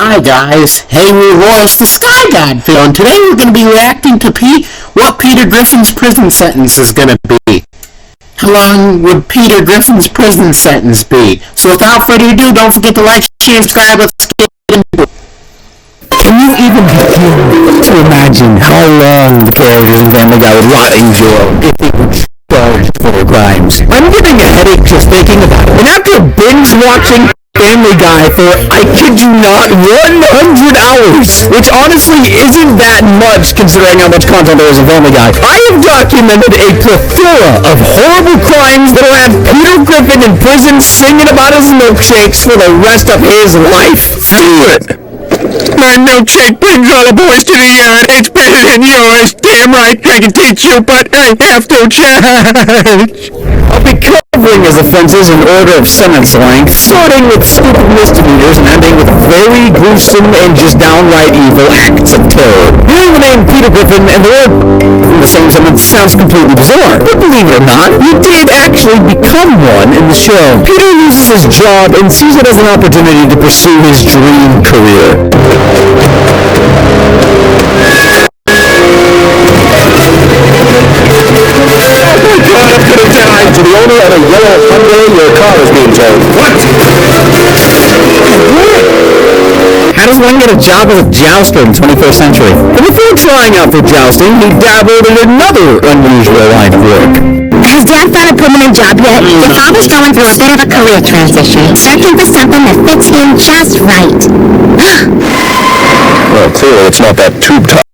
Hi guys, Henry Royce, the Sky God Phil, and today we're going to be reacting to what Peter Griffin's prison sentence is going to be. How long would Peter Griffin's prison sentence be? So without further ado, don't forget to like, share, and subscribe. Let's get into it. Can you even begin to imagine how long the characters in Family Guy would rot in jail if they were charged for their crimes? I'm getting a headache just thinking about it. And after binge watching Family Guy for, I kid you not, 100 hours, which honestly isn't that much considering how much content there is in Family Guy, I have documented a plethora of horrible crimes that'll have Peter Griffin in prison singing about his milkshakes for the rest of his life. Feel it! My milkshake brings all the boys to the yard. It's better than yours. Damn right, I can teach you, but I have to charge. I'll be covering his offenses in order of sentence length, starting with stupid misdemeanors and ending with very gruesome and just downright evil acts of terror. Hearing the name Peter Griffin and the word in the same sentence sounds completely bizarre, but believe it or not, he did actually become one in the show. Peter loses his job and sees it as an opportunity to pursue his dream career. To the owner of a yellow Hyundai, your car is being towed. What? How does one get a job as a jouster in the 21st century? And before trying out for jousting, he dabbled in another unusual line of work. Has Dad found a permanent job yet? Your father's going through a bit of a career transition, searching for something that fits him just right. Well, clearly it's not that tube top.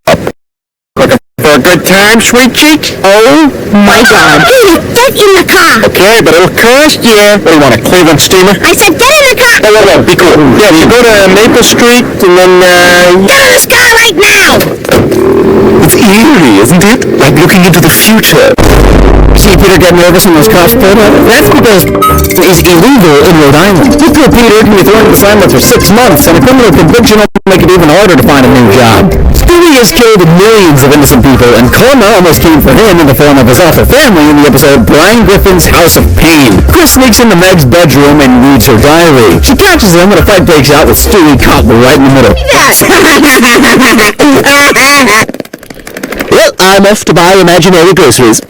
Looking for a good time, sweet cheeks? Oh my God. Hey, get in the car. Okay, but it'll cost you. What do you want, a Cleveland steamer? I said get in the car. No, be cool. Yeah, you go to Maple Street and then, Get in this car right now. It's eerie, isn't it? Like looking into the future. See Peter get nervous when those cops pulled up? That's because is illegal in Rhode Island. Poor Peter can be thrown to the assignment for 6 months, and a criminal conviction will make it even harder to find a new job. Stewie has killed millions of innocent people, and karma almost came for him in the form of his awful family in the episode Brian Griffin's House of Pain. Chris sneaks into Meg's bedroom and reads her diary. She catches him when a fight breaks out with Stewie caught right in the middle. Well, I'm off to buy imaginary groceries.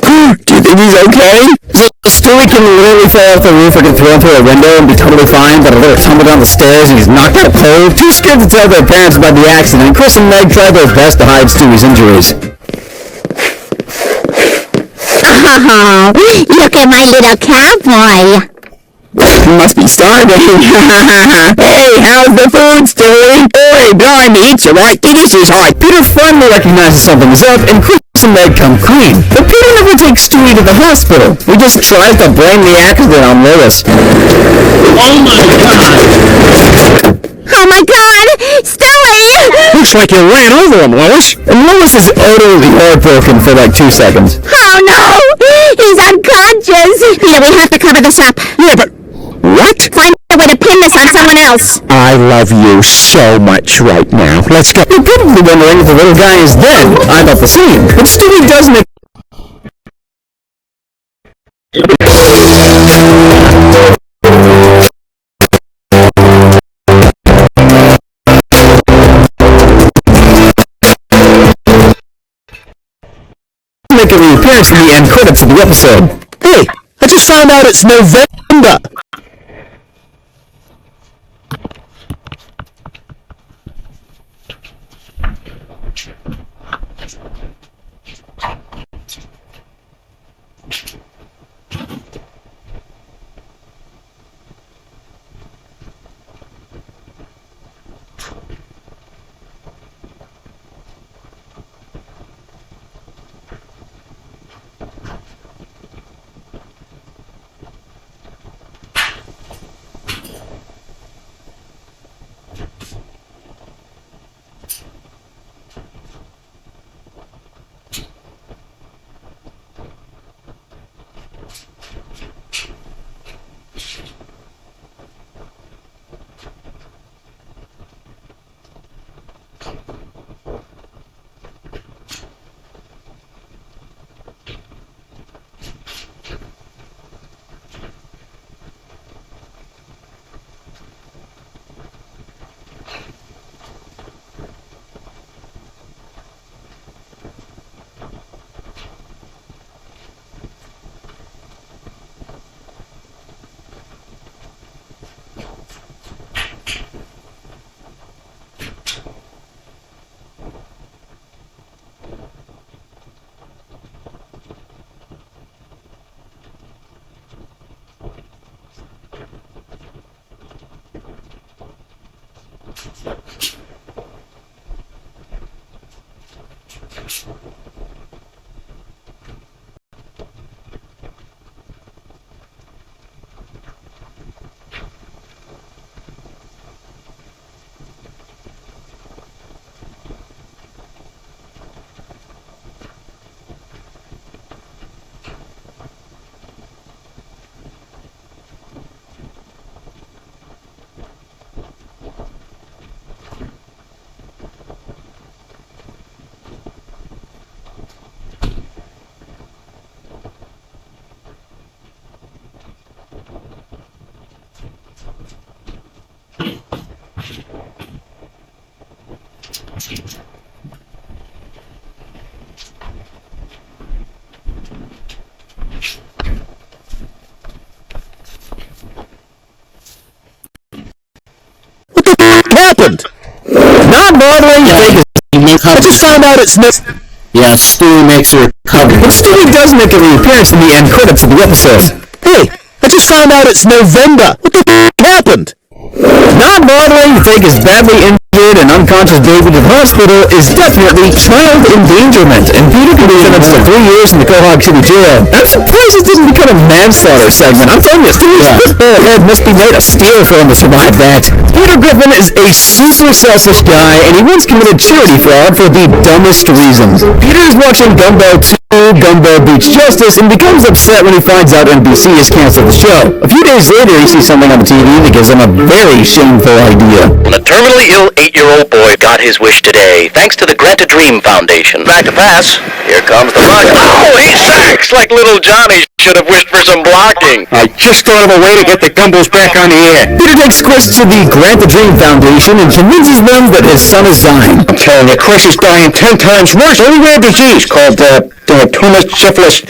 Do you think he's okay? So Stewie can literally fall off the roof or get thrown through a window and be totally fine, but a little tumble down the stairs and he's knocked out cold. Too scared to tell their parents about the accident, Chris and Meg tried their best to hide Stewie's injuries. Oh, look at my little cowboy. Must be starving. Hey, how's the food, Stewie? Hey, blimey, it's alright. It is hard. Peter finally recognizes something's up, and Chris and Meg come clean. But Peter never takes Stewie to the hospital. He just tries to blame the accident on Lois. Oh my God! Oh my God, Stewie! Looks like you ran over him, Lois. And Lois is utterly heartbroken for like 2 seconds. Oh no, he's unconscious. Peter, we have to cover this up. Yeah, but what? Find a way to pin this on someone else. I love you so much right now. Let's go. You're probably wondering if the little guy is dead. I thought the same. But Stewie does make... make a reappearance in the end credits of the episode. Hey, I just found out it's November. Happened? Not modeling. I just found out it's missed. Yeah, Stewie makes a recovery. But Stewie does make a reappearance in the end credits of the episode. Hey, I just found out it's November. What the happened? Not modeling to take his badly injured and unconscious baby to the hospital is definitely child endangerment, and Peter can be sentenced to 3 years in the Quahog City jail. I'm surprised it didn't become a manslaughter segment. I'm telling you, Stewie's football head must be made of steel for him to survive that. Peter Griffin is a super selfish guy, and he once committed charity fraud for the dumbest reasons. Peter is watching Gumbo 2, Gumbo Beats Justice, and becomes upset when he finds out NBC has canceled the show. A few days later, he sees something on the TV that gives him a very shameful idea. When a terminally ill 8-year-old boy got his wish today, thanks to the Grant a Dream Foundation. Back to pass. Here comes the rush. Oh, he sacks like little Johnny should have wished for some blocking. I just thought of a way to get the Gumbos back on the air. Peter takes Chris to the Grant a Dream Foundation and convinces them that his son is dying. I'm telling you, Chris is dying 10 times worse. Only rare disease called dermatomas syphilis.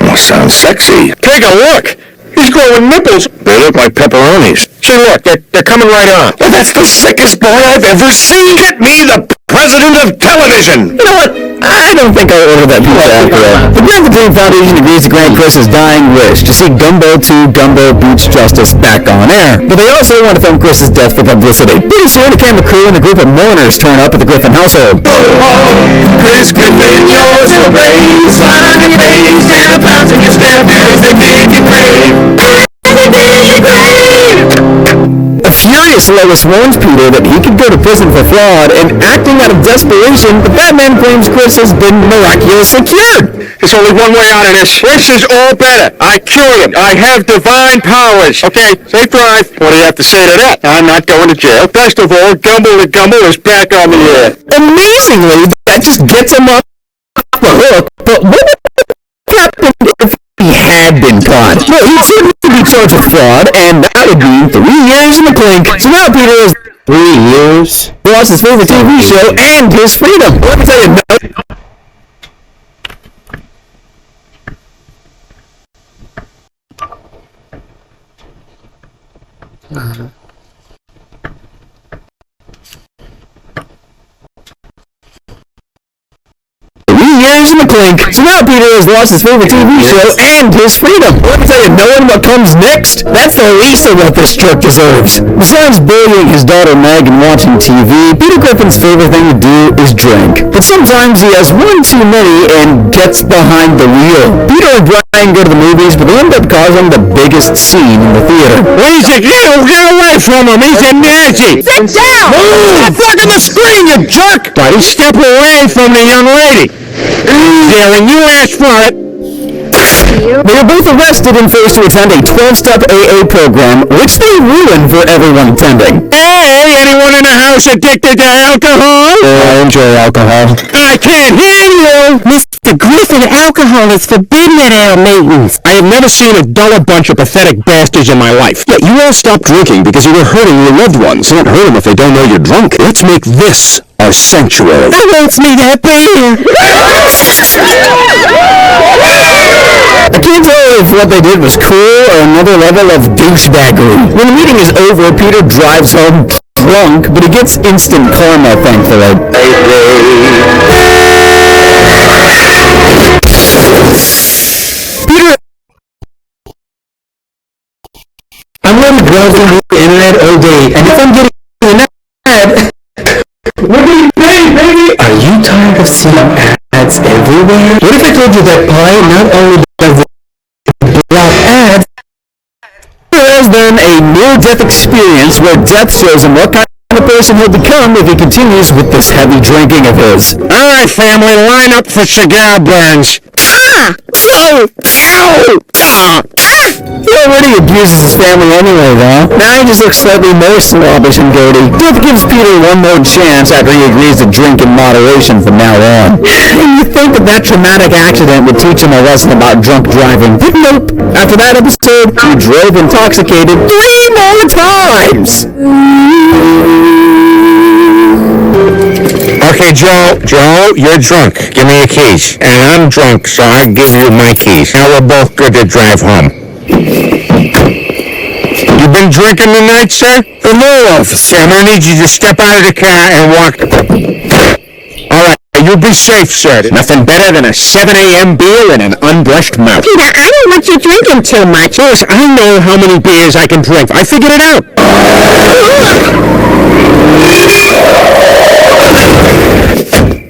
Must sound sexy. Take a look. He's growing nipples. They look like pepperonis. See, look, they're coming right on. Well, that's the sickest boy I've ever seen. Get me the president of television. You know what? I don't think I'll order that pizza after all. The Grant the Dream Foundation agrees to grant Chris's dying wish to see Gumbo 2, Gumbo Beats Justice back on air. But they also want to film Chris's death for publicity. Pretty soon, the camera crew and a group of mourners turn up at the Griffin household. Chris Griffin, yours to raise, on your face, and a bouncing your step, as they dig your grave. A furious Lois warns Peter that he could go to prison for fraud, and acting out of desperation, the Batman claims Chris has been miraculously cured. There's only one way out of this. This is all better. I cured him. I have divine powers. Okay, safe drive. What do you have to say to that? I'm not going to jail. Best of all, Gumbo the Gumbo is back on the air. Amazingly, that just gets him off the hook. But what happened if he had been caught? Well, he'd certainly be charged with fraud, and that would mean 3 years in the clink. So now Peter is 3 years? lost his favorite TV show and his freedom. Let me tell you, no. Years in the clink. So now Peter has lost his favorite TV show and his freedom. Let me tell you, knowing what comes next, that's the least of what this jerk deserves. Besides bullying his daughter Meg and watching TV, Peter Griffin's favorite thing to do is drink. But sometimes he has one too many and gets behind the wheel. Peter and Brian go to the movies, but they end up causing the biggest scene in the theater. Lisa, get away from him! He's a Nazi! Sit down! Move! Stop blocking the screen, you jerk! Buddy, step away from the young lady! Yeah, when you asked for it. They were both arrested and forced to attend a 12-step AA program, which they ruined for everyone attending. Hey, anyone in the house addicted to alcohol? I enjoy alcohol. I can't hear you! Mr. Griffin, alcohol is forbidden at our meetings. I have never seen a duller bunch of pathetic bastards in my life. Yeah, you all stopped drinking because you were hurting your loved ones. Don't hurt them if they don't know you're drunk. Let's make this our sanctuary. That wants me that beer. I can't tell if what they did was cool or another level of douchebaggery. When the meeting is over, Peter drives home drunk, but he gets instant karma, thankfully. Peter, I'm going to browse the internet all day, and if I'm getting underwear? What if I told you that pie not only does it block ads, has then a near-death experience where death shows him what kind of person he'll become if he continues with this heavy drinking of his. Alright, family, line up for cigar burns. He already abuses his family anyway, though. Now he just looks slightly more slobbish and goaty. Death gives Peter one more chance after he agrees to drink in moderation from now on. And you think that traumatic accident would teach him a lesson about drunk driving, but nope. After that episode, he drove intoxicated 3 more times! Okay, Joe, you're drunk. Give me your keys. And I'm drunk, so I give you my keys. Now we're both good to drive home. You been drinking tonight, sir? No, officer. I'm gonna need you to step out of the car and walk. Alright, you be safe, sir. Nothing better than a 7 a.m. beer and an unbrushed mouth. Peter, I don't want you drinking too much. Yes, I know how many beers I can drink. I figured it out.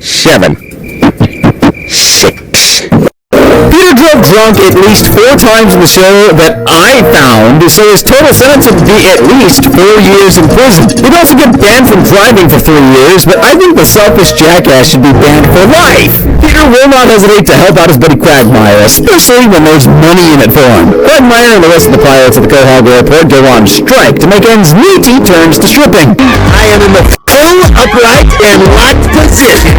7. 6. Peter drove drunk at least 4 times in the show that I found, so his total sentence would be at least 4 years in prison. He'd also get banned from driving for 3 years, but I think the selfish jackass should be banned for life. Peter will not hesitate to help out his buddy Quagmire, especially when there's money in it for him. Quagmire and the rest of the pilots at the Quahog Airport go on strike. To make ends meet, he turns to stripping. I am in the full, upright, and locked position.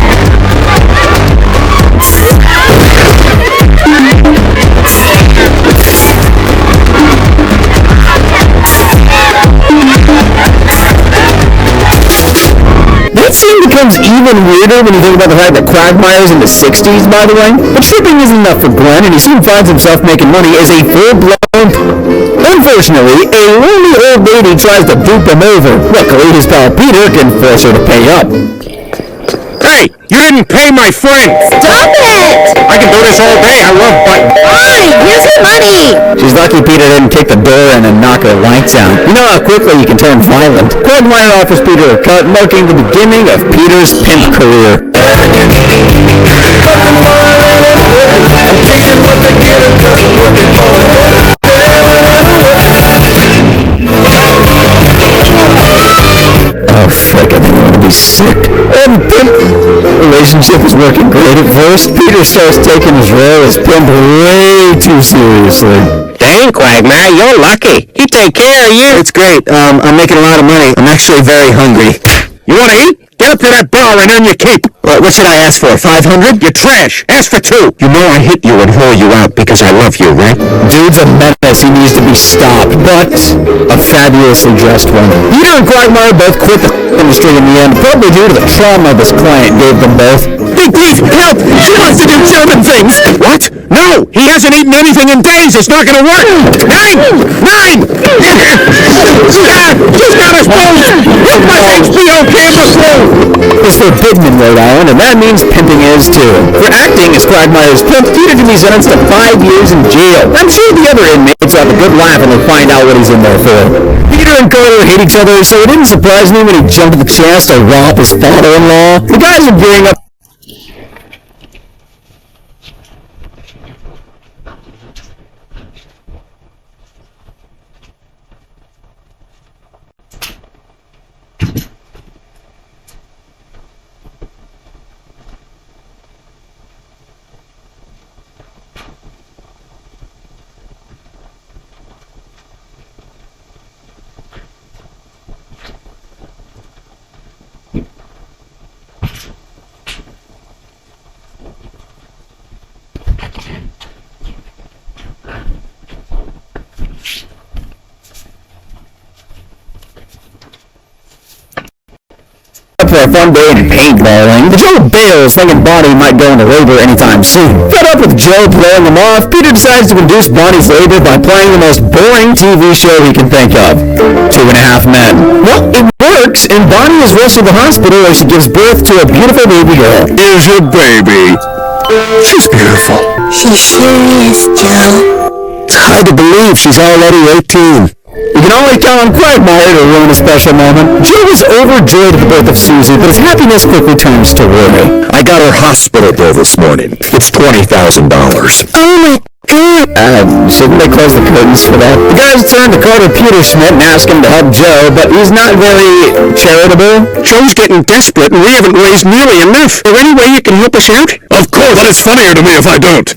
That scene becomes even weirder when you think about the fact that Quagmire's in the 60s, by the way. But stripping isn't enough for Glenn, and he soon finds himself making money as a full-blown... Unfortunately, a lonely old lady tries to dupe him over. Luckily, his pal Peter can force her to pay up. Hey, you didn't pay my friend. Stop it! I can do this all day. I love buttons. Fine, here's your money. She's lucky Peter didn't kick the door in and knock her lights out. You know how quickly you can turn violent. Quagmire offers Peter a cut, marking the beginning of Peter's pimp career. Oh, frick, I think I'm gonna be sick. And pimp relationship is working great at first. Peter starts taking his role as pimp way too seriously. Dang, Quagmire, you're lucky. He take care of you. It's great. I'm making a lot of money. I'm actually very hungry. You want to eat? Get up to that bar and earn your keep. What should I ask for? 500? You're trash. Ask for 2. You know I hit you and haul you out because I love you, right? Dude's a menace. He needs to be stopped, but a fabulously dressed one. Peter and Quagmire both quit the industry in the end, probably due to the trauma this client gave them both. Big Beef, help! She wants to do German things! What? No! He hasn't eaten anything in days! It's not gonna work! 9! 9! She's got us both! It must HBO camera through! It's forbidden in Rhode Island, and that means pimping is too. For acting as Quagmire's pimp, Peter can be sentenced to 5 years in jail. I'm sure the other inmates will have a good laugh when they find out what he's in there for. Peter and Carter hate each other, so it didn't surprise me when he jumped at the chance to rob his father-in-law. The guys are gearing up. For a fun day in paintballing, Joe bails, thinking Bonnie might go into labor anytime soon. Fed up with Joe blowing him off, Peter decides to induce Bonnie's labor by playing the most boring TV show he can think of, 2.5 Men. Well, it works, and Bonnie is rushed to the hospital where she gives birth to a beautiful baby girl. Here's your baby. She's beautiful. She sure is, Joe. It's hard to believe she's already 18. You can only count on Quagmire to ruin a special moment. Joe was overjoyed at the birth of Susie, but his happiness quickly turns to worry. I got her hospital bill this morning. It's $20,000. Oh my god. Shouldn't they close the curtains for that? The guys turn to Carter Peterschmidt and ask him to help Joe, but he's not very charitable. Joe's getting desperate and we haven't raised nearly enough. Is there any way you can help us out? Of course, but it's funnier to me if I don't.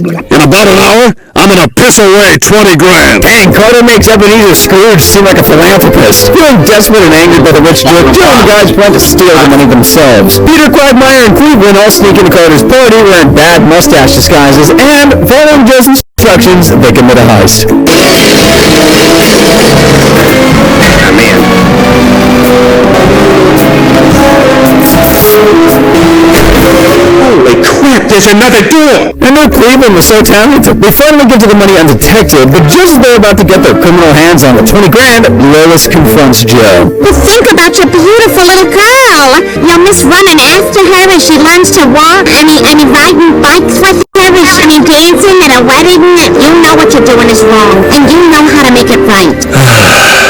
In about an hour, I'm gonna piss away 20 grand. Dang, Carter makes Ebenezer Scrooge seem like a philanthropist. Feeling desperate and angered by the rich dude, Joe and the guys plan to steal the money themselves. Peter, Quagmire, and Cleveland all sneak into Carter's party wearing bad mustache disguises, and following Joe's instructions, they commit a heist. I'm in. Holy crap, there's another door! I knew Cleveland was so talented. They finally get to the money undetected, but just as they're about to get their criminal hands on the 20 grand, Lois confronts Joe. Well, think about your beautiful little girl. You'll miss running after her as she learns to walk. Any riding bikes with her, any dancing at a wedding. You know what you're doing is wrong, and you know how to make it right.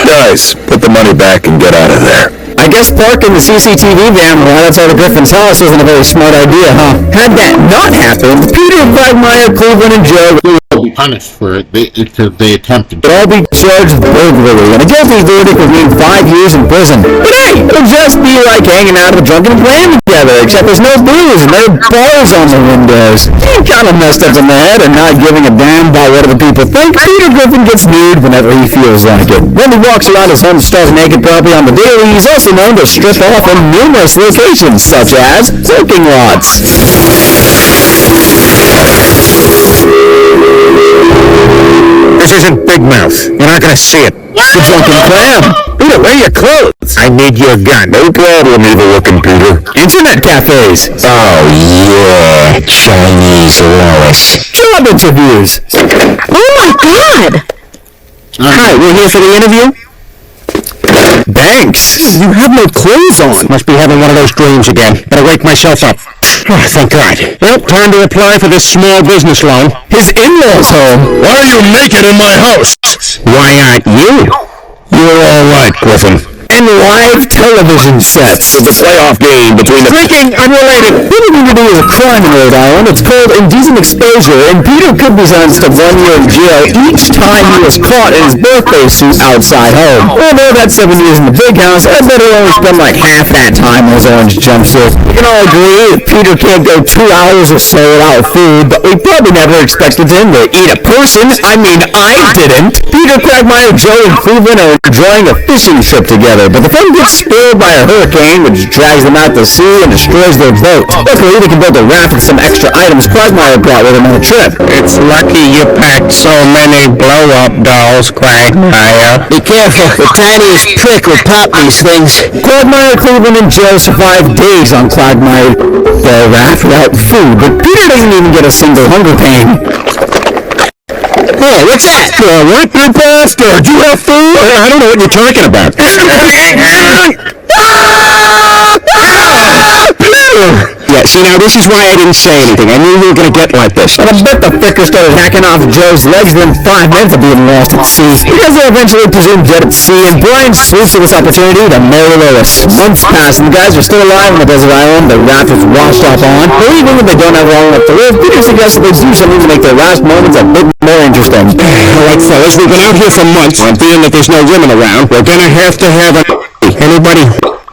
Guys, put the money back and get out of there. I guess parking the CCTV van right outside of Griffin's house isn't a very smart idea, huh? Had that not happened, Peter, Quagmire, Cleveland, and Joe Will be punished for it because they attempted. would all be charged with burglary, and a guilty verdict would mean 5 years in prison. But hey, it'll just be like hanging out with a drunken playing together, except there's no booze and there are bars on the windows. Being kind of messed up in the head and not giving a damn about what other people think, Peter Griffin gets nude whenever he feels like it. When he walks around his home stark naked property on the daily, he's also known to strip off in numerous locations, such as parking lots. This isn't Big Mouth. You're not gonna see it. It's the drunken clam. Peter, where are your clothes? I need your gun. No problem, evil-looking Peter. Internet cafes. Oh, yeah. Chinese Lois. Job interviews. Oh my god. Hi, we're here for the interview? Thanks. You have no clothes on. Must be having one of those dreams again. Better wake myself up. Oh, thank God. Well, time to apply for this small business loan. His in-laws home. Why are you naked in my house? Why aren't you? You're all right, Griffin. And live television sets. It's a playoff game between the... Drinking unrelated. Immunity is a crime in Rhode Island. It's called indecent exposure, and Peter could be sentenced to 1 year in jail each time he was caught in his birthday suit outside home. Although that's 7 years in the big house, I bet he'll only spend like half that time in his orange jumpsuit. We can all agree that Peter can't go 2 hours or so without food, but we probably never expected him to eat a person. I mean, I didn't. Peter, Quagmire, Joe, and Cleveland are enjoying a fishing trip together, but the fun gets spoiled by a hurricane which drags them out to sea and destroys their boat. Luckily, they can build a raft with some extra items Quagmire brought with him on the trip. It's lucky you packed so many blow-up dolls, Quagmire. Be careful, the tiniest prick will pop these things. Quagmire, Cleveland, and Joe survive days on Quagmire raft without food, but Peter doesn't even get a single hunger pain. Hey, what's that? What, you bastard? You have food? I don't know what you're talking about. Yeah, see, now this is why I didn't say anything. I knew you were going to get like this. But I bet the fricker started hacking off Joe's legs within 5 minutes of being lost at sea. Because they're eventually presumed dead at sea, and Brian swoops at this opportunity to marry Lois. Months pass, and the guys are still alive on the desert island the raft is washed off on. Believing that they don't have long enough to live, Peter suggests that they do something to make their last moments a bit more interesting. All right, fellas, we've been out here for months. I'm feeling that there's no women around. We're going to have anybody?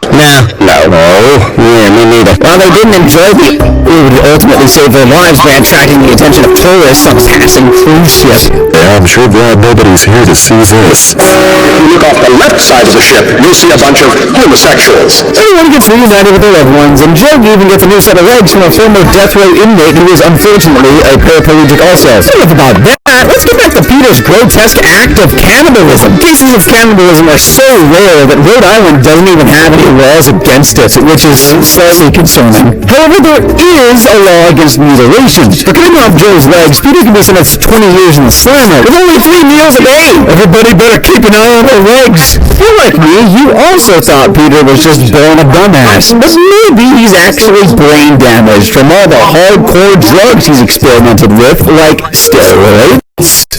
No. Yeah, me neither. While they didn't enjoy the would ultimately save their lives by attracting the attention of tourists on a passing cruise ship. Yeah, I'm sure glad nobody's here to see this. If you look off the left side of the ship, you'll see a bunch of homosexuals. Everyone gets reunited with their loved ones, and Joe even gets a new set of legs from a former death row inmate who is unfortunately a paraplegic also. Enough about that. Let's get back to Peter's grotesque act of cannibalism. Cases of cannibalism are so rare that Rhode Island doesn't even have any laws against it, which is slightly concerning. However, there is a law against mutilation. For cutting off Joe's legs, Peter can be sentenced to 20 years in the slammer, with only 3 meals a day. Everybody better keep an eye on their legs. If you're like me, you also thought Peter was just born a dumbass. But maybe he's actually brain damaged from all the hardcore drugs he's experimented with, like steroids.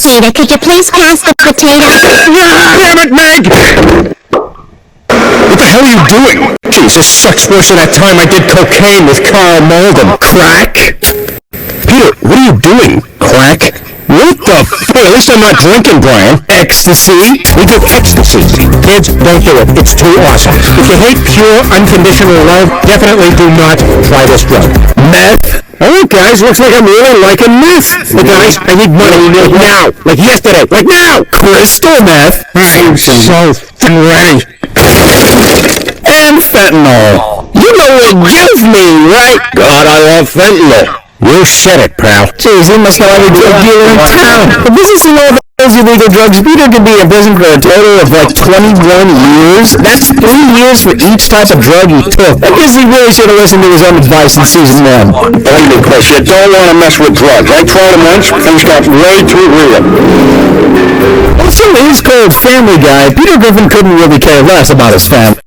Peter, could you please pass the potato? Damn it, Meg! What the hell are you doing? Jesus, sucks worse than that time I did cocaine with Carl Malden. Crack? Peter, what are you doing? Crack? What the f***? At least I'm not drinking, Brian. Ecstasy? We do ecstasy. Kids, don't do it. It's too awesome. If you hate pure, unconditional love, definitely do not try this drug. Meth? Alright guys, looks like I'm really liking meth. But guys, I need money like now. Like yesterday. Like now! Crystal meth? I'm so f***ing ready. And fentanyl. You know what it gives me, right? God, I love fentanyl. You said it, pal. Jeez, you must know every drug dealer in town. But this is all those illegal drugs. Peter could be in prison for a total of like 21 years. That's 3 years for each type of drug he took. I guess he really should have listened to his own advice in season 1. Believe me, Chris, you don't want to mess with drugs. I tried them once, things got way too real. Also, in his cold Family Guy, Peter Griffin couldn't really care less about his family.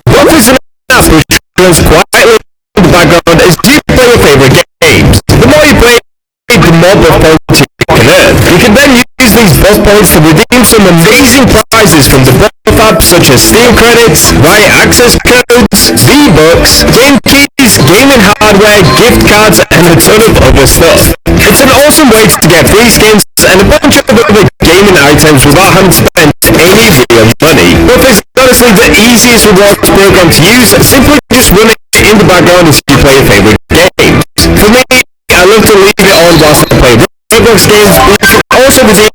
What was enough? He feels quietly in the background as you play your favorite games. The more you play, the more buff points you can earn. You can then use these buff points to redeem some amazing prizes from the buff apps such as Steam credits, Riot access codes, V-Bucks, game keys, gaming hardware, gift cards, and a ton of other stuff. It's an awesome way to get free skins and a bunch of other gaming items without having to spend any real money. Buff is honestly the easiest rewards program to use. Simply just run it in the background as you play your favorite games. For me, I love to leave it on whilst I play Roblox games, but you can also redeem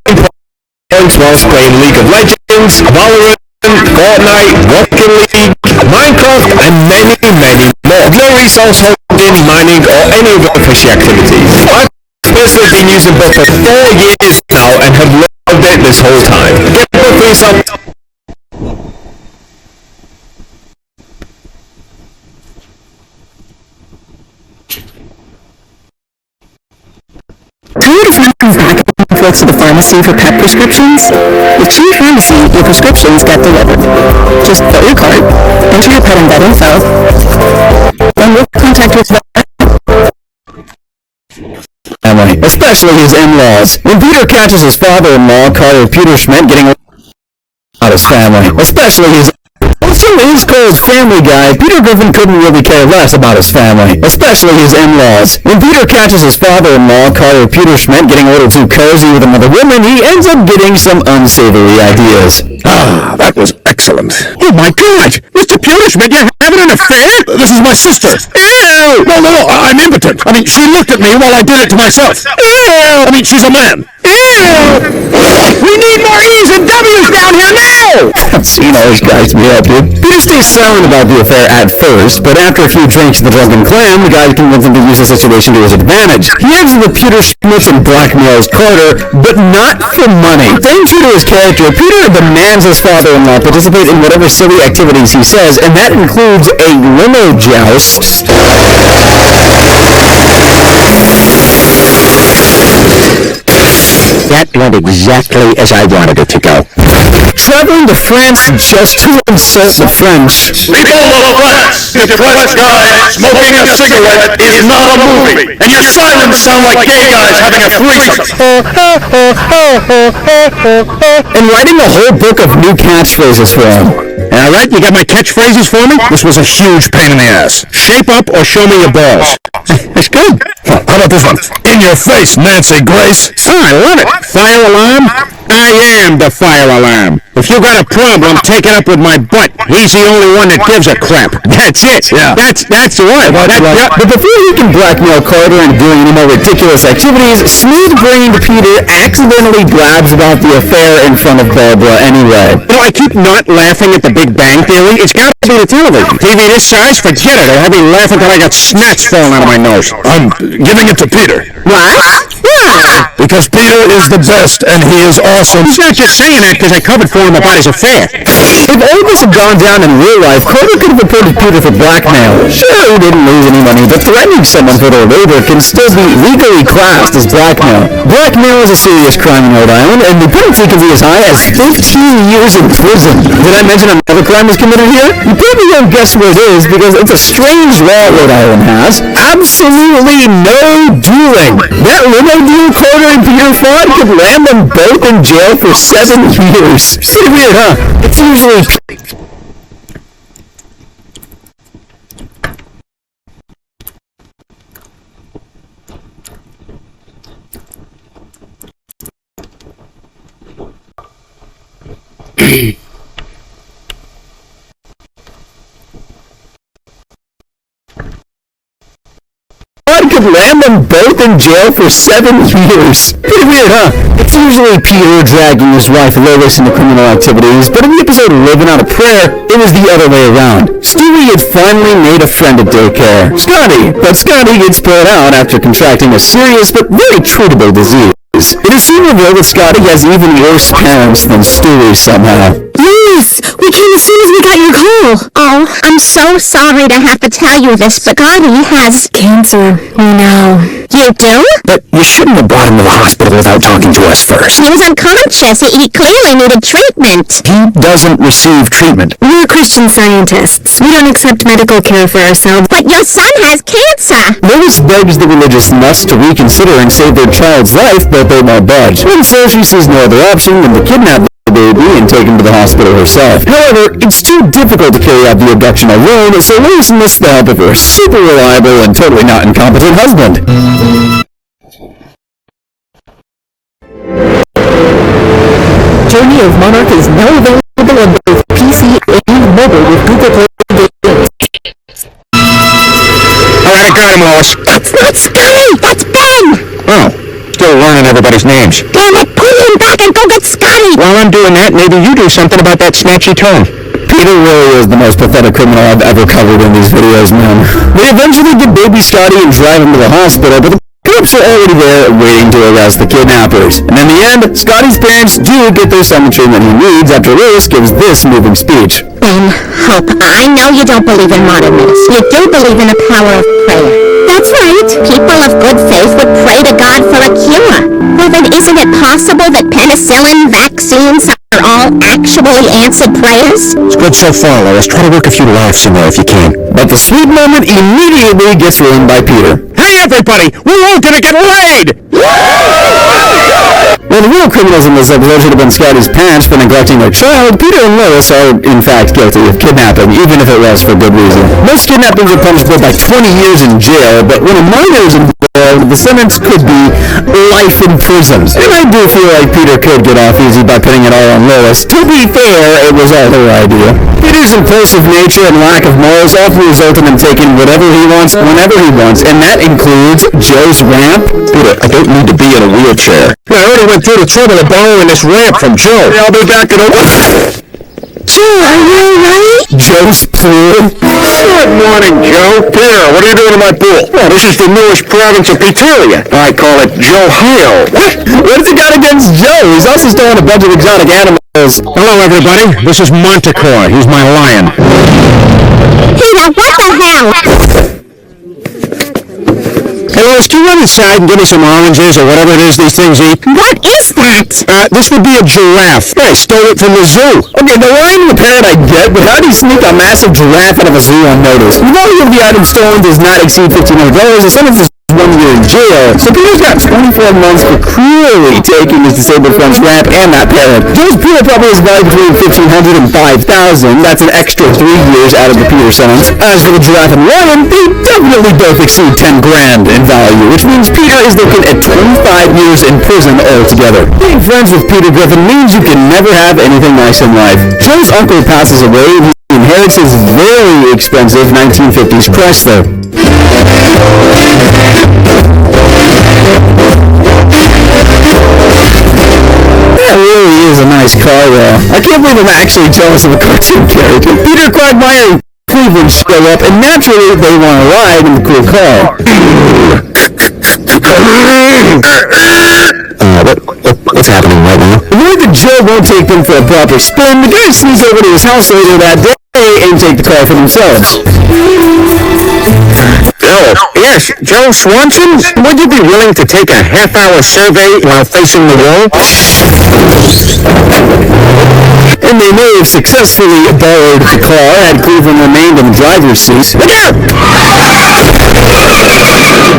points whilst playing League of Legends, Valorant, Fortnite, Rocket League, Minecraft, and many, many more. No resource holding, mining, or any other fishy activities. I've personally been using Buff for 4 years now and have loved it this whole time. Get Buff for yourself. Tired of running back and forth to the pharmacy for pet prescriptions? With Chewy Pharmacy, your prescriptions get delivered. Just fill your cart, enter your pet and vet info, then we'll contact your vet. Family, especially his in-laws. When Peter catches his father-in-law, Carter Peter Schmidt, getting out his family, especially his also, in his cold Family Guy, Peter Griffin couldn't really care less about his family, especially his in-laws. When Peter catches his father-in-law, Carter Peter Schmidt, getting a little too cozy with another woman, he ends up getting some unsavory ideas. Ah, that was excellent. Oh my God! Mr. Pewterschmidt, you're having an affair? This is my sister. Ew! No, I'm impotent. I mean, she looked at me while I did it to myself. Ew! I mean, she's a man. Ew! We need more E's and W's down here now! I've seen all these guys be up, dude. Peter stays silent about the affair at first, but after a few drinks of the drunken clam, the guy convinces him to use the situation to his advantage. He heads into Peter Schmidt and blackmails Carter, but not for money. Staying true to his character, Peter demands his father-in-law participate in whatever silly activities he says, and that includes a limo joust. That went exactly as I wanted it to go. Traveling to France just to insult the French. People of France, the French guy smoking a cigarette is not a movie, and your sirens sound like gay guys having a threesome. And writing a whole book of new catchphrases for him. All right, you got my catchphrases for me? This was a huge pain in the ass. Shape up or show me your balls. That's good. How about this one? In your face, Nancy Grace. Oh, I love it. Fire alarm? I am the fire alarm. If you got a problem, take it up with my butt. He's the only one that gives a crap. That's it. Yeah. That's the one. Yeah. But before he can blackmail Carter into doing any more ridiculous activities, smooth-brained Peter accidentally blabs about the affair in front of Barbara anyway. You know, I keep not laughing at the Big Bang Theory. It's got to be the television. TV this size, forget it. I'll have me laughing until I got snot falling out of my nose. I'm giving it to Peter. What? Why? Because Peter is the best, and he is awesome. He's not just saying that because I covered for him about his affair. If all this had gone down in real life, Carter could have reported Peter for blackmail. Sure, he didn't lose any money, but threatening someone for their labor can still be legally classed as blackmail. Blackmail is a serious crime in Rhode Island, and the penalty can be as high as 15 years in prison. Did I mention another crime was committed here? You probably won't guess what it is, because it's a strange law Rhode Island has. Absolutely no dueling. That limo ideal Carter and Peter thought could land them both in jail for 7 years. Pretty weird, huh? It's usually... could land them both in jail for 7 years. Pretty weird, huh? It's usually Peter dragging his wife Lois into criminal activities, but in the episode Living on a Prayer, it was the other way around. Stewie had finally made a friend at daycare, Scotty, but Scotty gets thrown out after contracting a serious but very treatable disease. It is soon revealed that Scotty has even worse parents than Stewie somehow. Yes, we came as soon as we got your call. Oh, I'm so sorry to have to tell you this, but Scotty has cancer. No. You do? But you shouldn't have brought him to the hospital without talking to us first. He was unconscious. He clearly needed treatment. He doesn't receive treatment. We're Christian Scientists. We don't accept medical care for ourselves. But your son has cancer. Lois begs the religious nuts to reconsider and save their child's life, but they won't budge. And so she sees no other option than to kidnap the baby and take him to the hospital herself. However, it's too difficult to carry out the abduction alone, so Lois enlists the help of her super reliable and totally not incompetent husband. Journey of Monarch is now available on both PC and mobile with Google Play games. Alright, I got him, Lois. That's not Scotty! That's Ben! Oh, still learning everybody's names. Damn it, pull him back and go get Scotty! While I'm doing that, maybe you do something about that snatchy tone. Peter really is the most pathetic criminal I've ever covered in these videos, man. They eventually get baby Scotty and drive him to the hospital, but the cops are already there waiting to arrest the kidnappers. And in the end, Scotty's parents do get their son the treatment he needs after Lois gives this moving speech. Ben, Hope, I know you don't believe in modern medicine. You do believe in the power of prayer. That's right. People of good faith would pray to God for a cure. Well, then isn't it possible that penicillin, vaccines are all actually answered prayers? It's good so far, Lois. Try to work a few laughs in there if you can. But the sweet moment immediately gets ruined by Peter. Hey, everybody! We're all gonna get laid! Well, the real criminals in this episode should have been Scotty's parents for neglecting their child. Peter and Lois are, in fact, guilty of kidnapping, even if it was for good reason. Most kidnappings are punishable by 20 years in jail, but when a minor is involved, the sentence could be life in prison. And I do feel like Peter could get off easy by putting it all on Lois. To be fair, it was all her idea. Peter's impulsive nature and lack of morals often result in him taking whatever he wants, whenever he wants, and that includes Joe's ramp. Peter, I don't need to be in a wheelchair. I already went through the trouble of borrowing this ramp from Joe. I'll be back in a... Joe, are you alright? Joe's pool. Good morning, Joe. Peter, what are you doing in my pool? Well, this is the newest province of Petulia. I call it Joe-hio. What's it got against Joe? He's also stolen a bunch of exotic animals. Hello, everybody. This is Montecore. He's my lion. Peter, what the hell? Hey, Lois, can you run inside and give me some oranges or whatever it is these things eat? What is that? This would be a giraffe. I stole it from the zoo. Okay, the lion and the parrot I get, but how do you sneak a massive giraffe out of a zoo unnoticed? The value of the item stolen does not exceed $1,500. The sentence is 1 year in jail. So Peter's got 24 months for cruelly taking his disabled friend's ramp and that parrot. Joe's pool probably is valued between $1,500 and $5,000. That's an extra 3 years out of the Peter sentence. As for the giraffe and lion, they definitely both exceed 10 grand in value, which means Peter is looking at 25 years in prison altogether. Being friends with Peter Griffin means you can never have anything nice in life. Joe's uncle passes away and he inherits his very expensive 1950s Chrysler. That really is a nice car, though. I can't believe I'm actually jealous of a cartoon character. Peter, Quagmire, and Cleveland show up, and naturally they want to ride in the cool car. What's happening right now? Worried that Joe won't take them for a proper spin, the guys sneak over to his house later that day and take the car for themselves. Joe? Yes, Joe Swanson? Would you be willing to take a half-hour survey while facing the wall? And they may have successfully borrowed the car had Cleveland remained in the driver's seat. Look out!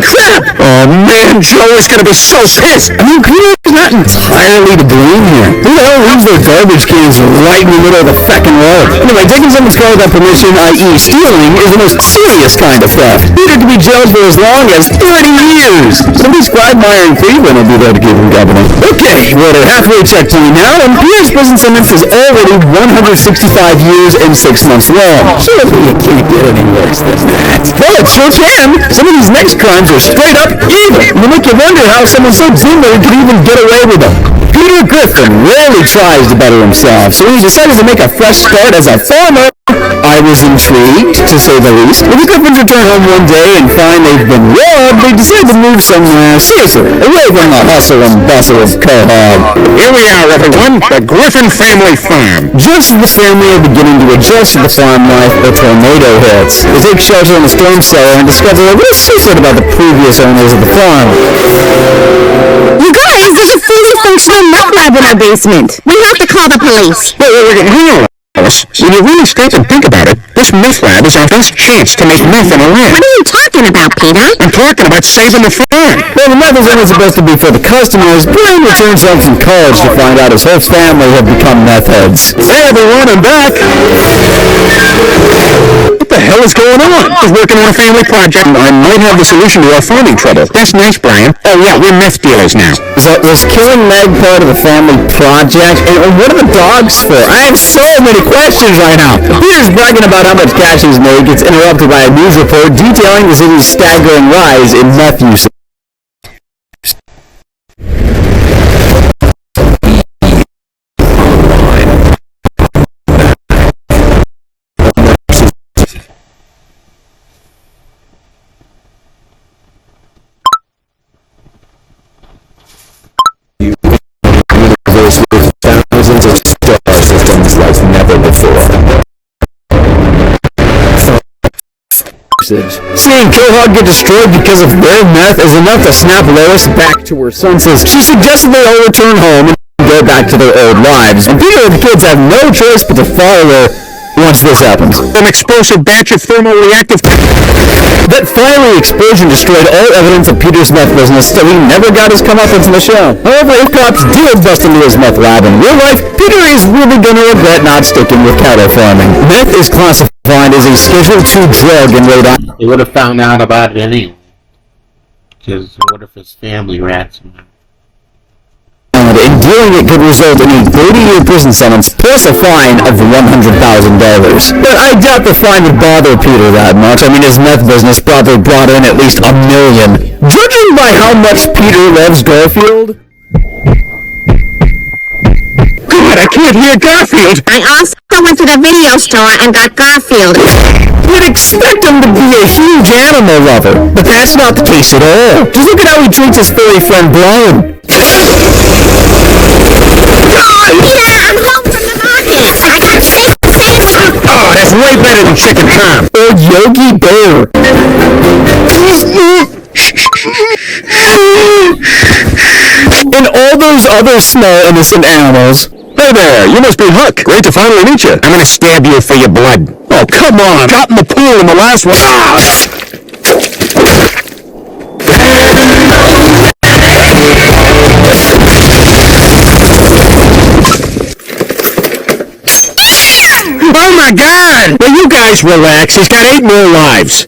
crap! Oh man, Joe is gonna be so pissed! I mean, Peter's not entirely to blame here. Who the hell leaves their garbage cans right in the middle of the feckin' road? Anyway, taking someone's car without permission, i.e. stealing, is the most serious kind of theft. Peter could be jailed for as long as 30 years! Somebody's Quagmire in Cleveland will be there to keep him company. Okay, we're at our halfway checkpoint now, and Peter's prison sentence is already 165 years and 6 months long. Surely it can't get any worse than that. Well, it sure can! Some of these next crimes are straight up evil, and they make you wonder how someone so dim-witted could even get away with them. Peter Griffin rarely tries to better himself, so he decided to make a fresh start as a farmer. I was intrigued, to say the least. When the Griffins return home one day and find they've been robbed, they decide to move somewhere safer, away from the hustle and bustle of Quahog. Here we are, everyone, the Griffin family farm. Just as the family are beginning to adjust to the farm life, a tornado hits. They take shelter in a storm cellar and discover a little secret about the previous owners of the farm. You guys, there's a fully functional meth lab in our basement. We have to call the police. Wait, hang on. When you really stop and think about it, this meth lab is our best chance to make meth in a lab. What are you talking about, Peter? I'm talking about saving the farm. Well, the meth is only supposed to be for the customers, but he returns home from college to find out his whole family have become meth heads. Hey everyone, I'm back. What the hell is going on? I was working on a family project, and I might have the solution to our farming trouble. That's nice, Brian. Oh yeah, we're meth dealers now. Was killing Meg part of the family project? And what are the dogs for? I have so many questions right now. Peter's bragging about how much cash he's made gets interrupted by a news report detailing the city's staggering rise in meth use. Thousands of star systems like never before. Seeing Quahog get destroyed because of their meth is enough to snap Lois back to her senses. She suggested they all return home and go back to their old lives, and Peter and the kids have no choice but to follow her once this happens. An explosive batch of thermoreactive... That fiery explosion destroyed all evidence of Peter's meth business, so he never got his comeuppance in the show. However, if cops did bust into his meth lab in real life, Peter is really gonna regret not sticking with cattle farming. Meth is classified as a Schedule II drug in Rhode Island. He would have found out about it anyway. Because what if his family rats him? And doing it could result in a 30-year prison sentence plus a fine of $100,000. But I doubt the fine would bother Peter that much. I mean, his meth business probably brought in at least $1 million. Judging by how much Peter loves Garfield... God, I can't hear Garfield! I also went to the video store and got Garfield. You'd expect him to be a huge animal lover, but that's not the case at all. Just look at how he treats his furry friend Brian. Peter, I'm home from the market. I got steak and salmon. Oh, that's way better than Chicken Tom. Or Yogi Bear. And all those other small innocent animals. Hey there, you must be Huck. Great to finally meet you. I'm gonna stab you for your blood. Oh, come on. Got in the pool in the last one. Oh my God! Well, you guys relax. He's got 8 more lives.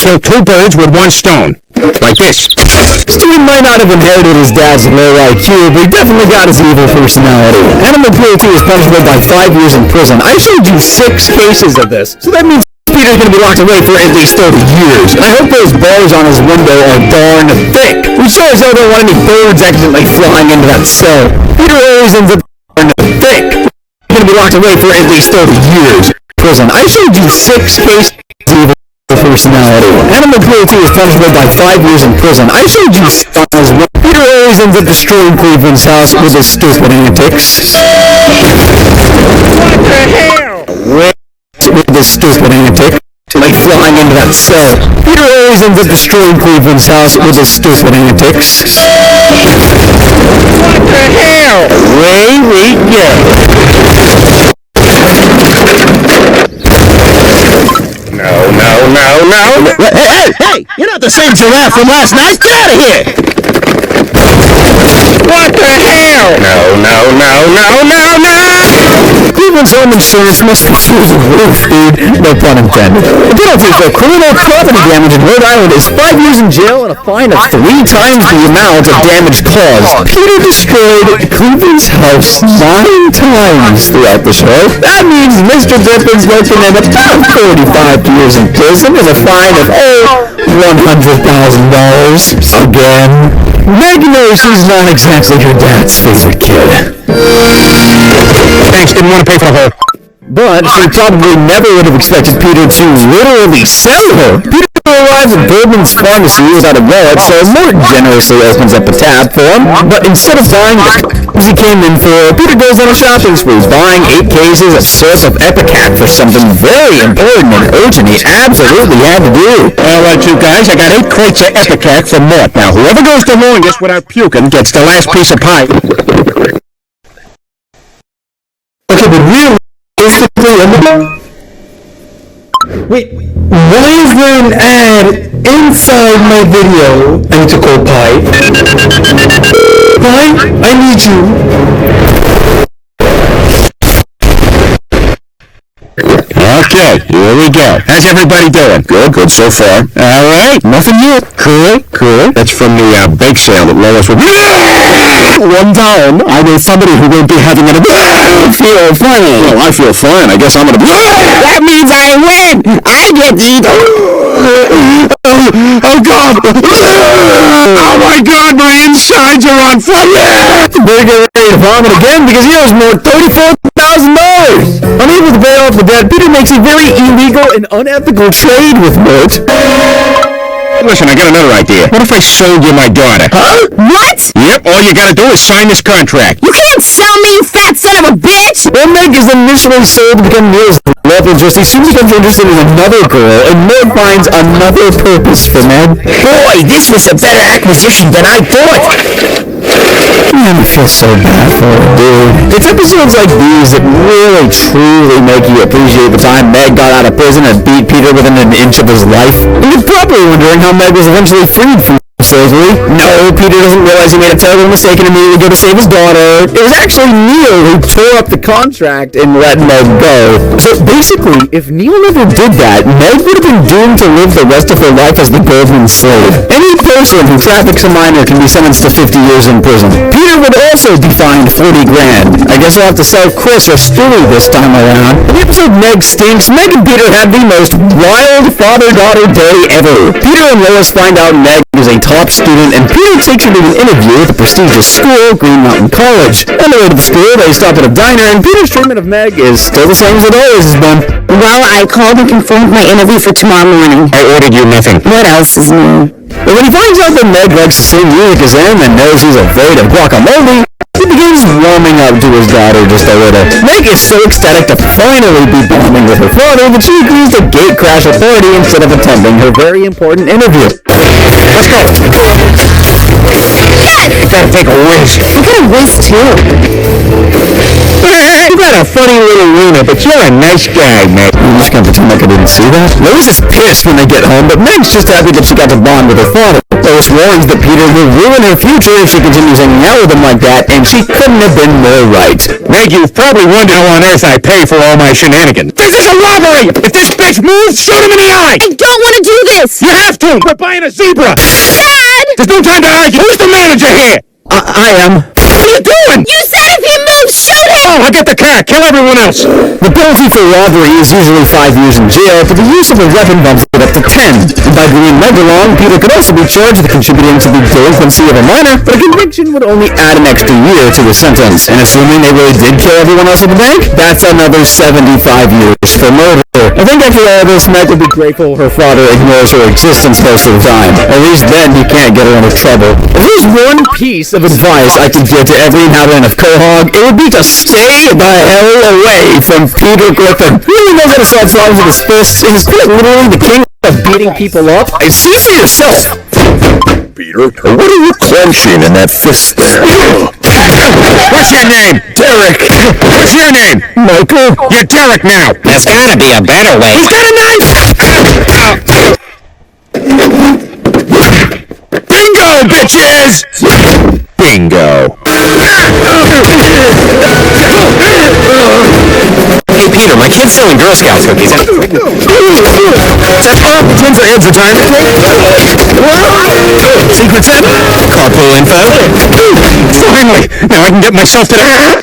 Kill 2 birds with 1 stone. Like this. Steven might not have inherited his dad's low IQ, but he definitely got his evil personality. Animal cruelty is punishable by 5 years in prison. I showed you 6 cases of this, so that means Peter's gonna be locked away for at least 30 years. I hope those bars on his window are darn thick. We sure as hell don't want any birds accidentally flying into that cell. Peter always ends up darn thick. He's gonna be locked away for at least 30 years. Prison. I showed you 6 cases of evil personality. Animal cruelty is punishable by 5 years in prison. I showed you as well. Peter always ends up destroying Cleveland's house with his stupid antics. What the hell? With his stupid antics. Like flying into that cell. Peter always ends up destroying Cleveland's house with his stupid antics. What the hell? Away we go. No. Hey! You're not the same giraffe from last night! Get out of here! What the hell? No! Cleveland's home insurance must be through the roof, dude. No pun intended. The penalty for criminal property damage in Rhode Island is 5 years in jail and a fine of 3 times the amount of damage caused. Peter destroyed Cleveland's house 9 times throughout the show. That means Mr. Griffins looking at about 45 years in prison and a fine of, $100,000. Again. Meg knows he's not exactly her dad's favorite kid. Thanks, didn't want to pay for the whole... But she probably never would have expected Peter to literally sell her. Peter arrives at Goldman's pharmacy without a wallet, so Mort generously opens up a tab for him. But instead of buying the he came in for, Peter goes on a shopping spree, buying 8 cases of syrup of Epicac for something very important and urgent he absolutely had to do. All right, you guys, I got 8 crates of Epicac for Mort. Now, whoever goes the longest without puking gets the last piece of pie. Okay, but realistically, wait, why is there an ad inside my video? I need to call Pi. Pi, I need you. Okay, here we go. How's everybody doing? Good so far. All right, nothing new. Cool. That's from the bake sale that Lois will... One down. I know somebody who won't be having an... feel fine. Well, I feel fine. I guess I'm gonna... That means I win! I get to eat... Oh, God! Oh, my God, my insides are on fire! Better get ready to vomit again because he owes more $34,000! Unable to pay off the debt, Peter makes a very illegal and unethical trade with Mort. Listen, I got another idea. What if I sold you my daughter? Huh? What? Yep, all you gotta do is sign this contract. You can't sell me, you fat son of a bitch! Well, Meg is initially sold to become Neil's love interest. He soon becomes interested in another girl, and Meg finds another purpose for Meg. Boy, this was a better acquisition than I thought! Man, I feel so bad for her, dude. It's episodes like these that really, truly make you appreciate the time Meg got out of prison and beat Peter within an inch of his life. And you're probably wondering how Meg was eventually freed from slavery. No, Peter doesn't realize he made a terrible mistake and immediately go to save his daughter. It was actually Neil who tore up the contract and let Meg go. So basically, if Neil never did that, Meg would have been doomed to live the rest of her life as the Goldman slave. Any person who traffics a minor can be sentenced to 50 years in prison. Peter would also be fined 40 grand. I guess I'll have to sell Chris or Stewie this time around. In the episode Meg Stinks, Meg and Peter have the most wild father-daughter day ever. Peter and Lois find out Meg is a top student, and Peter takes her to an interview at the prestigious school, Green Mountain College. On the way to the school, they stop at a diner, and Peter's treatment of Meg is still the same as it always has been. Well, I called and confirmed my interview for tomorrow morning. I ordered you nothing. What else is new? But when he finds out that Meg likes the same music as him and knows he's afraid of guacamole, he begins warming up to his daughter just a little. Meg is so ecstatic to finally be bonding with her father that she agrees to gate crash a party instead of attending her very important interview. Let's go. Gotta take a whiz. I got a whiz too. You got a funny little wiener, but you're a nice guy, Meg. I'm just gonna pretend like I didn't see that. Lois is pissed when they get home, but Meg's just happy that she got to bond with her father. Lois warns that Peter will ruin her future if she continues hanging out with him like that, and she couldn't have been more right. Meg, you've probably wondered how on earth I pay for all my shenanigans. This is a robbery! If this bitch moves, shoot him in the eye! I don't want to do this! You have to! We're buying a zebra! Dad! There's no time to argue! Who's the manager here? I am. What are you doing? You said if he moves, shoot him! Oh, I got the car! Kill everyone else! The penalty for robbery is usually 5 years in jail, but the use of a weapon bumps it up to 10. And by bringing Meg along, Peter could also be charged with contributing to the delinquency of a minor, but a conviction would only add an extra year to his sentence. And assuming they really did kill everyone else at the bank, that's another 75 years for murder. I think after all this, Meg would be grateful her father ignores her existence most of the time. At least then he can't get her into trouble. If there's one piece of advice I could give to every inhabitant of Quahog, it would be to stay the hell away from Peter Griffin. He really knows how to solve problems with his fists, and he's quite literally the king of beating people up. I see for yourself! Peter, what are you clenching in that fist there? What's your name? Derek! What's your name? Michael? You're Derek now! There's gotta be a better way. He's got a knife! Cheers! Bingo. Hey, Peter, my kid's selling Girl Scouts cookies. Oh, twins are heads return. Secret set? Carpool info. Finally! Now I can get myself to the...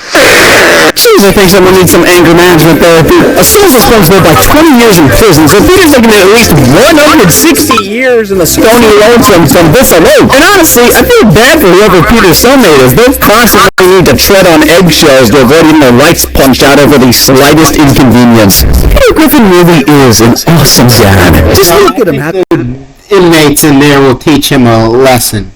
Jeez, I think someone needs some anger management therapy. A soul's responsible by 20 years in prison, so Peter's looking at least 160 years in the stony lonesome from this alone. And honestly, I feel bad for whoever Peter's cellmate is. They constantly need to tread on eggshells to avoid getting their lights punched out over the slightest inconvenience. Peter Griffin really is an awesome dad. Just look at him. Inmates in there will teach him a lesson.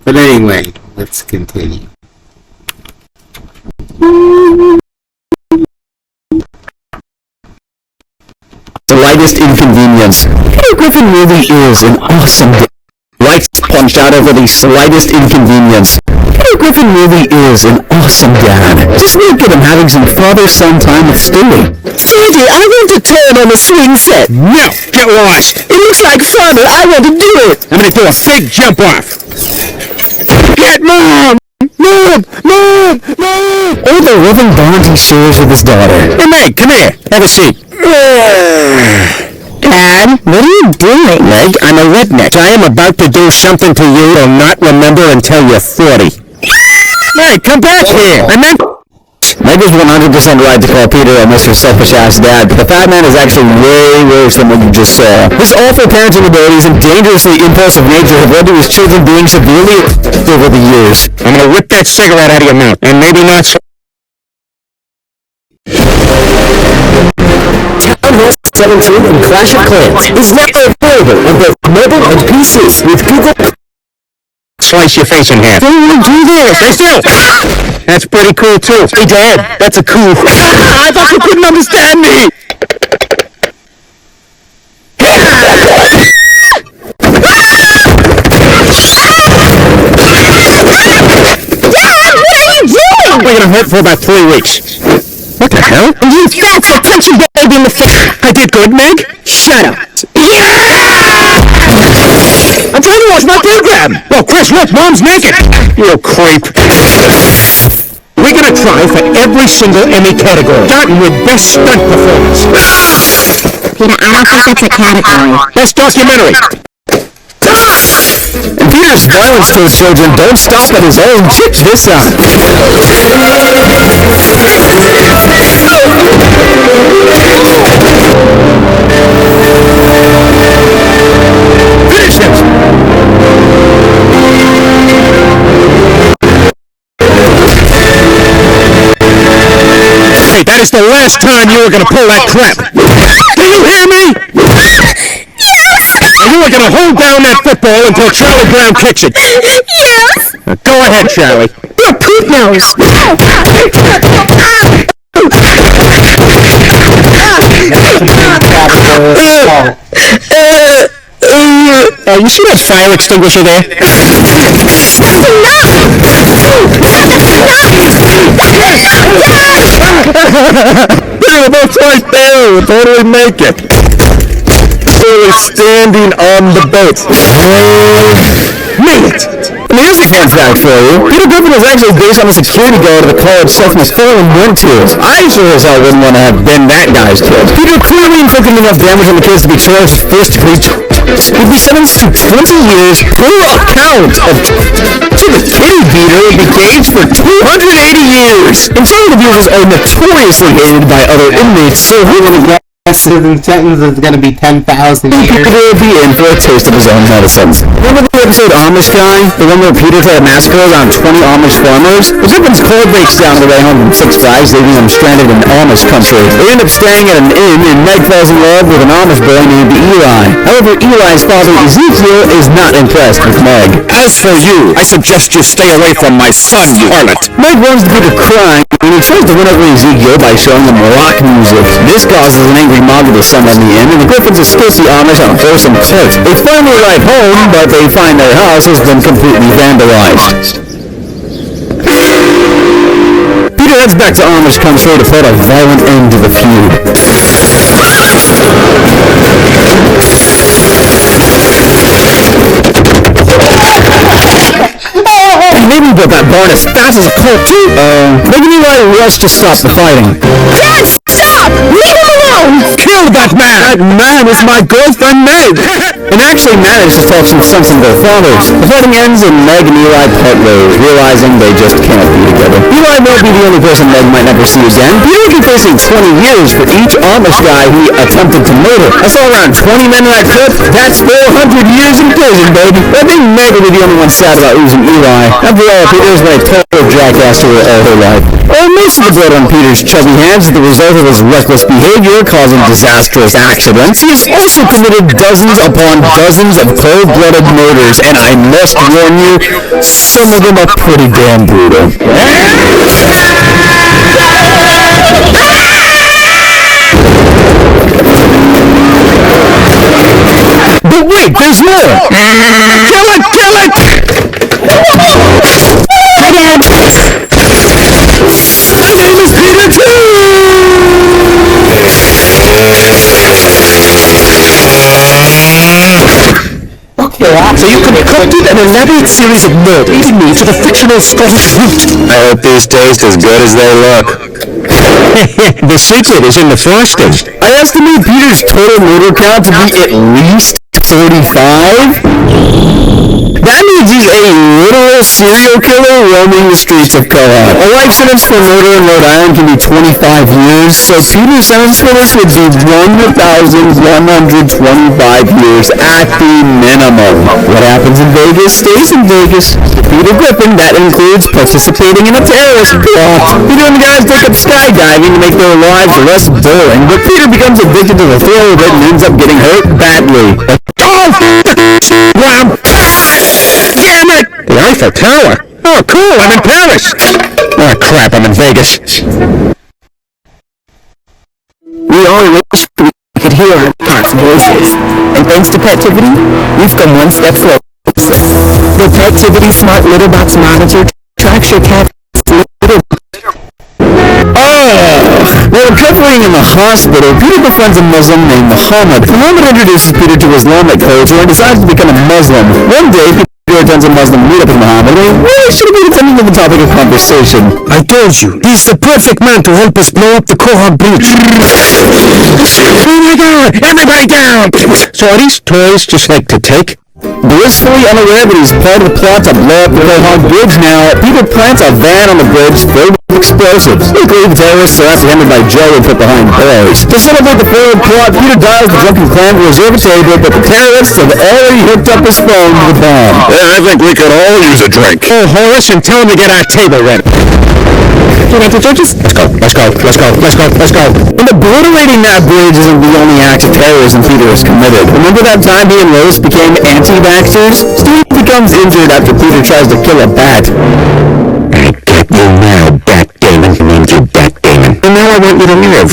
But anyway, let's continue. The lightest inconvenience. Peter Griffin really is an awesome dad. Lights punched out over the slightest inconvenience. Peter Griffin really is an awesome dad. Just look at him having some father-son time with Stewie. Daddy, I want to turn on the swing set. No! Get lost! It looks like fun, and I want to do it. I'm gonna do a big jump off. Get Mom! Mom! Mom! Mom! Oh, the loving bond he shares with his daughter. Hey, Meg, come here. Have a seat. Dad, what are you doing? Meg, I'm a redneck. I am about to do something to you you'll not remember until you're 40. Meg, come back here. I meant... Meg is 100% right to call Peter a Mr. Selfish-ass dad, but the fat man is actually way worse than what you just saw. His awful parenting abilities and dangerously impulsive nature have led to his children being severely over the years. I'm gonna rip that cigarette out of your mouth, and maybe not so... Town Hall 17 and Clash of Clans is now available on both mobile and PC with Google... Slice your face in half. Don't want to do this! Stay still! That's pretty cool, too. Hey, Dad, that's a cool... I thought you couldn't understand me! We're gonna hurt for about 3 weeks. What the hell? You fat for punching baby in the face. I did good, Meg. Shut up! I'm trying to watch my program. Well, Chris, look, Mom's naked. You creep. We're gonna try for every single Emmy category, starting with Best Stunt Performance. Peter, I don't think that's a category. Best Documentary. And Peter's violence towards children don't stop at his own. Check this out. Finish it! Hey, that is the last time you were gonna pull that crap. Do you hear me? And you are gonna hold down that football until Charlie Brown kicks it. Yes! Go ahead, Charlie. Your poop nose. You see that fire extinguisher there? They're both right there. We'll totally make it. We're standing on the boat. Made it! And here's a fun fact for you. Peter Griffin was actually based on a security guard at the college Sesame Fallen went to. I sure as hell wouldn't want to have been that guy's kid. Peter clearly inflicted enough damage on the kids to be charged with first degree. He'd be sentenced to 20 years per account of to the kitty beater would be caged for 280 years. And child abusers are notoriously hated by other inmates, so who would have The sentence is going to be 10,000 years. Peter will be in for a taste of his own medicines. Remember the episode Amish Guy? The one where Peter tried to massacre around 20 Amish farmers? The Griffin's car breaks down on the way home from Six Flags, leaving them stranded in Amish country. They end up staying at an inn, and Meg falls in love with an Amish boy named Eli. However, Eli's father, Ezekiel, is not impressed with Meg. As for you, I suggest you stay away from my son, you harlot. Meg warns the Peter crying, and he tries to win over Ezekiel by showing him rock music. This causes an angry mob to descend on the inn, and the Griffins escape the Amish on a horse and cart. They finally ride home, but they find their house has been completely vandalized. Peter heads back to Amish country to put a violent end to the feud. Maybe we built that barn as fast as a colt too. Maybe Eli rushed to stop the fighting. Dad, stop! Leave him alone! Kill that man! That man is my girlfriend Meg! And actually managed to talk some sense into their fathers. The fighting ends and Meg and Eli part ways, realizing they just can't be together. Eli won't be the only person Meg might never see again. Peter will be facing 20 years for each Amish guy he attempted to murder. I saw around 20 men in that clip. That's 400 years in prison, baby. I think Meg will be the only one sad about losing Eli. After all, Peter's been a total jackass to her all her life. Most of the blood on Peter's chubby hands is the result of his reckless behavior causing disastrous accidents. He has also committed dozens upon dozens of cold-blooded murders, and I must warn you, some of them are pretty damn brutal. But wait, there's more! Kill it! Kill it! Hi, Dad. My name is Peter too! So you concocted an elaborate series of murders leading me to the fictional Scottish route. I hope these taste as good as they look. The secret is in the frosting. I estimate Peter's total murder count to be at least 45? That means he's a literal serial killer roaming the streets of Kohat. A life sentence for murder in Rhode Island can be 25 years, so Peter's sentence for this would be 1,125 years at the minimum. What happens in Vegas stays in Vegas. To Peter Griffin, that includes participating in a terrorist plot. Peter and the guys take up skydiving to make their lives less boring, but Peter becomes addicted to the thrill of it and ends up getting hurt badly. Oh, wow! Damn it! The Eiffel Tower? Oh, cool, I'm in Paris! Oh, crap, I'm in Vegas. We all wish we could hear our heart's voices. And thanks to Petivity, we've come one step closer. The Petivity Smart Litter Box Monitor tracks your cat's litter. While recovering in the hospital, Peter befriends a Muslim named Muhammad. Muhammad introduces Peter to Islamic culture and decides to become a Muslim. One day, Peter attends a Muslim meetup with Muhammad, and he really should have been attending to the topic of conversation. I told you, he's the perfect man to help us blow up the Kohat Bridge. Oh my god! Everybody down! So are these toys just like to take? Blissfully unaware that he's part of the plot to blow up the Kohat Bridge now, Peter plants a van on the bridge filled with explosives. Luckily, the terrorists are apprehended by Joe and put behind bars. To celebrate the forward plot, Peter dials the drunken clan to reserve a table, but the terrorists have already hooked up his phone to the bomb. Yeah, I think we could all use a drink. Oh, Horace, and tell him to get our table ready. Let's go. And obliterating that bridge isn't the only act of terrorism Peter has committed. Remember that time he and Lois became anti-vaxxers? Steve becomes injured after Peter tries to kill a bat. I get you now, Backgammon. I named you Backgammon. And now I want you to live.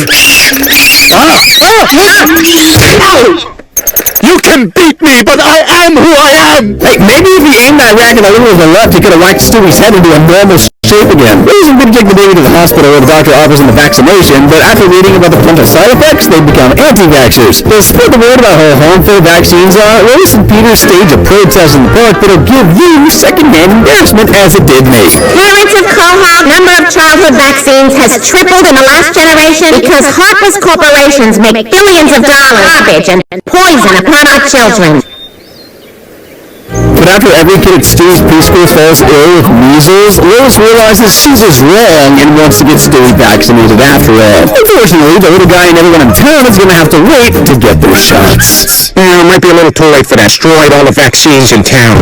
You can beat me, but I am who I am! Hey, maybe if he aimed that racket a little to the left, he could have whacked Stewie's head into a normal shape again. It wasn't good to take the baby to the hospital where the doctor offers him the vaccination, but after reading about the potential side effects, they become anti-vaxxers. To spread the word about how harmful vaccines are, Lois and Peter stage a protest in the park that'll give you second-hand embarrassment as it did me. Parents of Kohat, number of childhood vaccines has tripled in the last generation because heartless corporations make billions of dollars garbage and poison upon our children. But after every kid at Stewie's preschool falls ill with measles, Lois realizes she's just wrong and wants to get Stewie vaccinated after all. Unfortunately, the little guy and everyone in town is going to have to wait to get their shots. Yeah, it might be a little too late for that. Destroyed all the vaccines in town.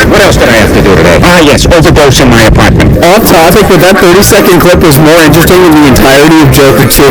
What else did I have to do today? Yes, overdose in my apartment. Off topic, but that 30-second clip was more interesting than the entirety of Joker 2.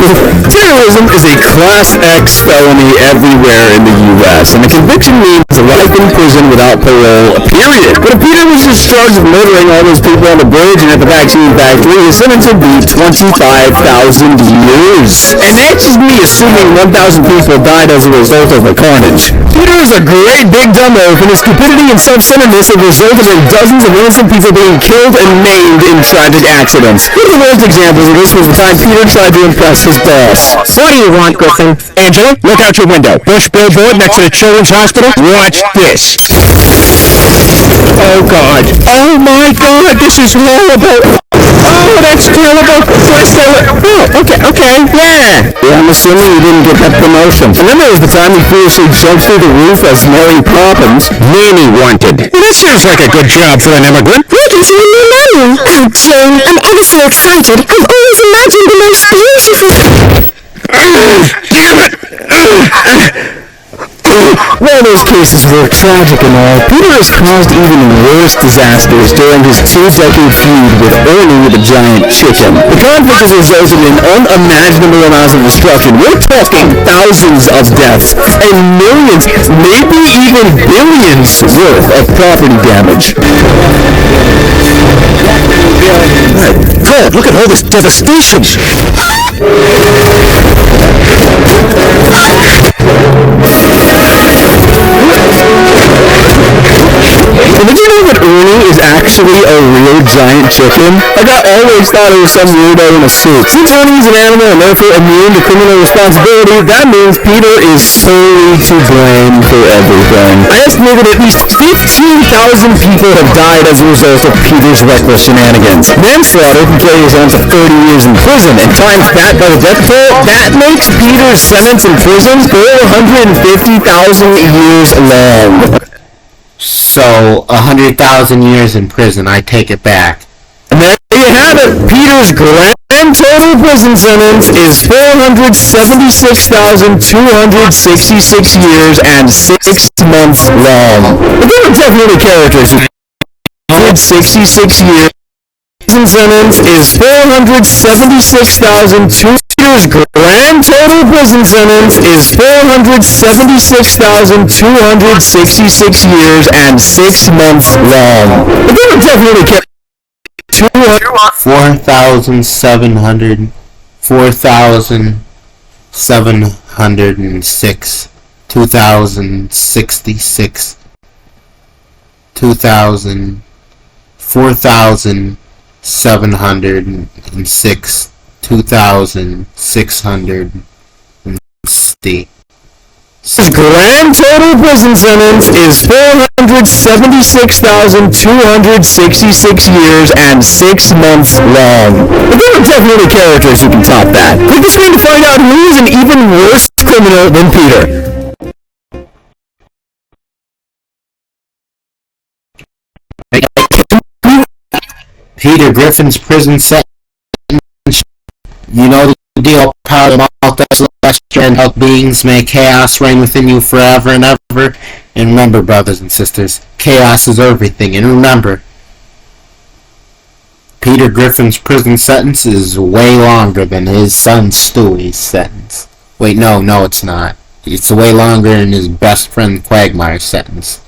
Terrorism is a Class X felony everywhere in the U.S., and the conviction means life in prison without parole, period. But if Peter was just charged with murdering all those people on the bridge and at the vaccine factory, his sentence would be 25,000 years. And that's just me assuming 1,000 people died as a result of the carnage. Peter is a great big dumb oaf, and his stupidity and self-centeredness have resulted in dozens of innocent people being killed and maimed in tragic accidents. One of the worst examples of this was the time Peter tried to impress his boss. What do you want, Griffin? Angela, look out your window. Bush billboard next to the children's hospital. Watch this. Oh, God. Oh, my God. This is horrible. Oh, that's terrible. Oh, okay, yeah. I'm assuming you didn't get that promotion. And then there was the time he foolishly jumped through the roof as Mary Poppins. Nanny wanted. Well, that sounds like a good job for an immigrant. We can see a new menu. Oh, Jane, I'm ever so excited. I've always imagined the most beautiful... Damn it! While those cases were tragic and all, Peter has caused even worse disasters during his 2-decade feud with Ernie the Giant Chicken. The conflict has resulted in unimaginable amounts of destruction. We're talking thousands of deaths and millions, maybe even billions worth of property damage. God, look at all this devastation! Did you know that Ernie is actually a real giant chicken? Like, I always thought it was some weirdo in a suit. Since Ernie is an animal and therefore immune to criminal responsibility, that means Peter is solely to blame for everything. I estimate that at least 15,000 people have died as a result of Peter's reckless shenanigans. Manslaughter can carry his own to 30 years in prison, and times that by the death toll, that makes Peter's sentence in prison 450,000 years long. So, 100,000 years in prison, I take it back. And there you have it. Peter's grand total prison sentence is 476,266 years and 6 months long. But there are definitely characters who 466 years. Prison sentence is 476,200. Peter's grand total prison sentence is 476,266 years and 6 months long. But there are definitely characters. 4,706, 2,066, 4,706, 2,660. His grand total prison sentence is 476,266 years and 6 months long. But there are definitely characters who can top that. Click the screen to find out who is an even worse criminal than Peter. Peter Griffin's prison sentence. You know the deal, power of all celestial and health beings, may chaos reign within you forever and ever. And remember, brothers and sisters, chaos is everything. And remember, Peter Griffin's prison sentence is way longer than his son Stewie's sentence. Wait, no, it's not. It's way longer than his best friend Quagmire's sentence.